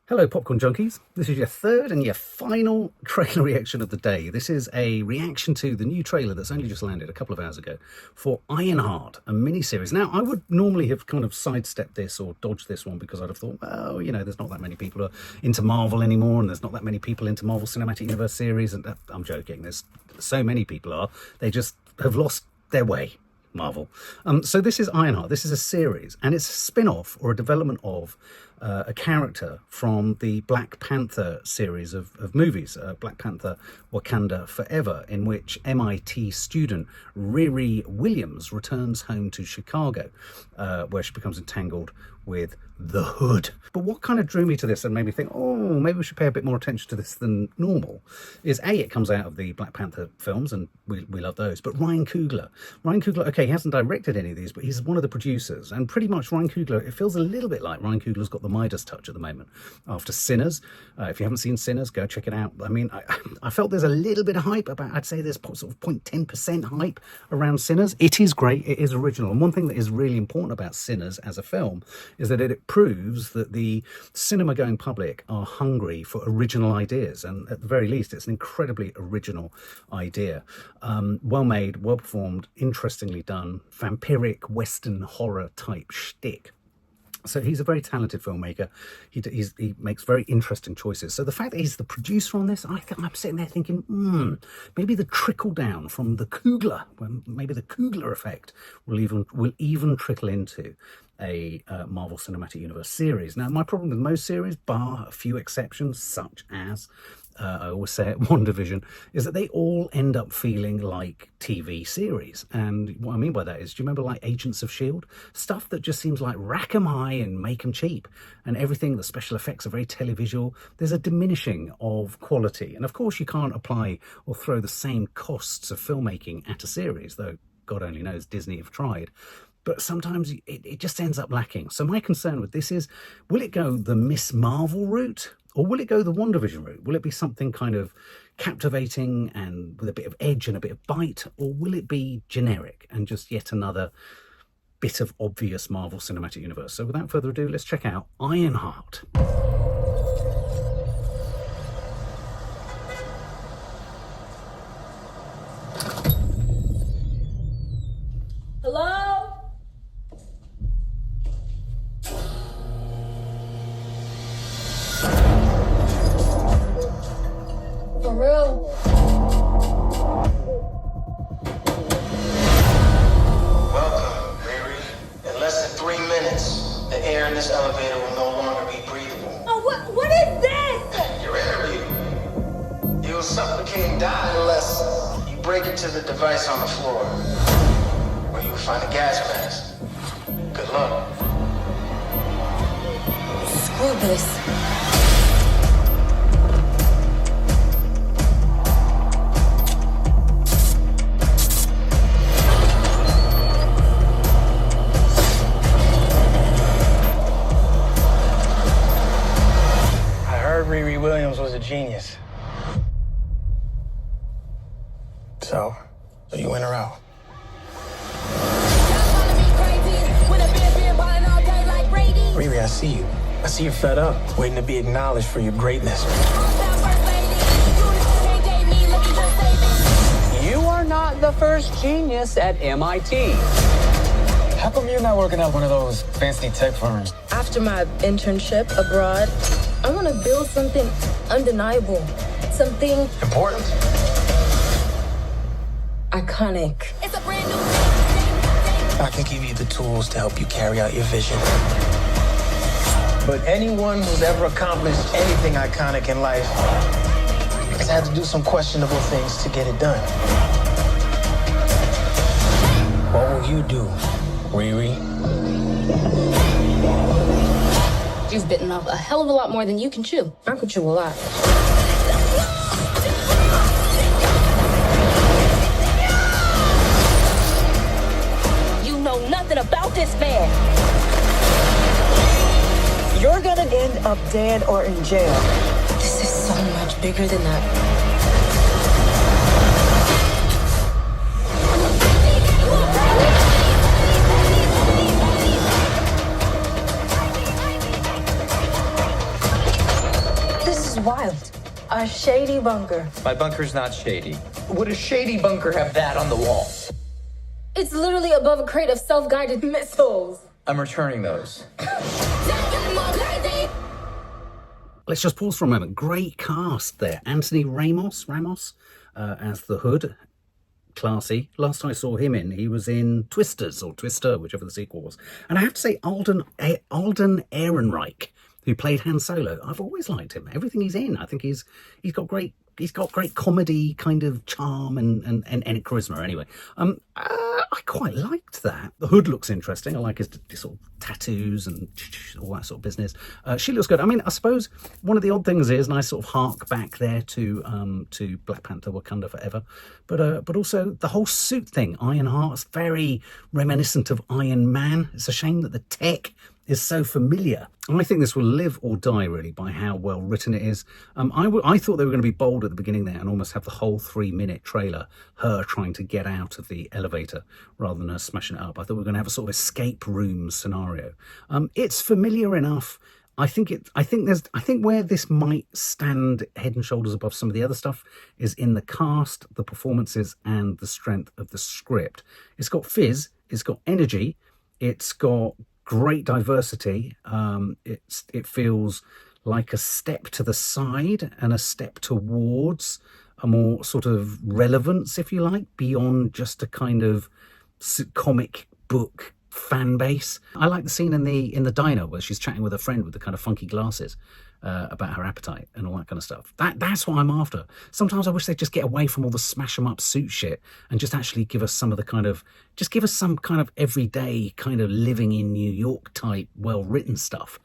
Hello, Popcorn Junkies. This is your third and your final trailer reaction of the day. This is a reaction to the new trailer that's only just landed a couple of hours ago for Ironheart, a miniseries. Now, I would normally have kind of sidestepped this or dodged this one because I'd have thought, oh, you know, there's not that many people who are into Marvel anymore, and there's not that many people into Marvel Cinematic Universe series. And I'm joking. There's so many people are. They just have lost their way. Marvel. So this is Ironheart. This is a series, and it's a spin-off or a development of a character from the Black Panther series of movies, Black Panther Wakanda Forever, in which MIT student Riri Williams returns home to Chicago, where she becomes entangled with the Hood. But what kind of drew me to this and made me think, oh, maybe we should pay a bit more attention to this than normal, is A, it comes out of the Black Panther films, and we love those, but Ryan Coogler, okay, he hasn't directed any of these, but he's one of the producers, and pretty much Ryan Coogler, it feels a little bit like Ryan Coogler's got the Midas touch at the moment after Sinners. If you haven't seen Sinners, go check it out. I mean, I felt there's a little bit of hype about, I'd say there's sort of 0.10% hype around Sinners. It is great, it is original, and one thing that is really important about Sinners as a film is that it proves that the cinema-going public are hungry for original ideas, and at the very least, it's an incredibly original idea. Well made, well performed, interestingly done, vampiric Western horror type shtick. So he's a very talented filmmaker. He makes very interesting choices. So the fact that he's the producer on this, I'm sitting there thinking, maybe the trickle down from the Coogler, maybe the Coogler effect will even trickle into a Marvel Cinematic Universe series. Now, my problem with most series, bar a few exceptions, such as I always say it, WandaVision, is that they all end up feeling like TV series. And what I mean by that is, do you remember like Agents of S.H.I.E.L.D.? Stuff that just seems like rack 'em high and make 'em cheap. And everything, the special effects are very televisual. There's a diminishing of quality. And of course you can't apply or throw the same costs of filmmaking at a series, though God only knows Disney have tried. But sometimes it just ends up lacking. So my concern with this is, will it go the Miss Marvel route? Or will it go the WandaVision route? Will it be something kind of captivating and with a bit of edge and a bit of bite? Or will it be generic and just yet another bit of obvious Marvel Cinematic Universe? So without further ado, let's check out Ironheart. Hello? For real? Welcome, Riri. In less than 3 minutes, the air in this elevator will no longer be breathable. Oh, what is this? Your interview. You'll suffocate and die unless you break into the device on the floor, where you will find a gas mask. Good luck. Screw this. Riri Williams was a genius. So you in or out? Riri, I see you. I see you're fed up, waiting to be acknowledged for your greatness. You are not the first genius at MIT. How come you're not working at one of those fancy tech firms? After my internship abroad, I want to build something undeniable. Something Important? iconic. It's a brand new I can give you the tools to help you carry out your vision. But anyone who's ever accomplished anything iconic in life has had to do some questionable things to get it done. What will you do, Riri? You've bitten off a hell of a lot more than you can chew. I could chew a lot. You know nothing about this man. You're gonna end up dead or in jail. This is so much bigger than that. wild. A shady bunker. My bunker's not shady. Would a shady bunker have that on the wall? It's literally above a crate of self-guided missiles. I'm returning those. Let's just pause for a moment. Great cast there. Anthony Ramos as the Hood. Classy. Last I saw him he was in Twisters, or Twister, whichever the sequel was. And I have to say, Alden Ehrenreich, who played Han Solo, I've always liked him. Everything he's in, I think he's got great comedy kind of charm and charisma. Anyway, I quite liked that. The Hood looks interesting. I like his sort of tattoos and all that sort of business. She looks good. I mean, I suppose one of the odd things is, and I sort of hark back there to Black Panther, Wakanda Forever, but also the whole suit thing. Ironheart's very reminiscent of Iron Man. It's a shame that the tech is so familiar. I think this will live or die, really, by how well written it is. I thought they were going to be bold at the beginning there and almost have the whole 3-minute trailer her trying to get out of the elevator rather than her smashing it up. I thought we were going to have a sort of escape room scenario. It's familiar enough. I think where this might stand head and shoulders above some of the other stuff is in the cast, the performances, and the strength of the script. It's got fizz, it's got energy, it's got great diversity. It feels like a step to the side and a step towards a more sort of relevance, if you like, beyond just a kind of comic book fan base. I like the scene in the diner where she's chatting with a friend with the kind of funky glasses about her appetite and all that kind of stuff. That's what I'm after. Sometimes I wish they'd just get away from all the smash 'em up suit shit and just actually give us some kind of everyday kind of living in New York type well written stuff.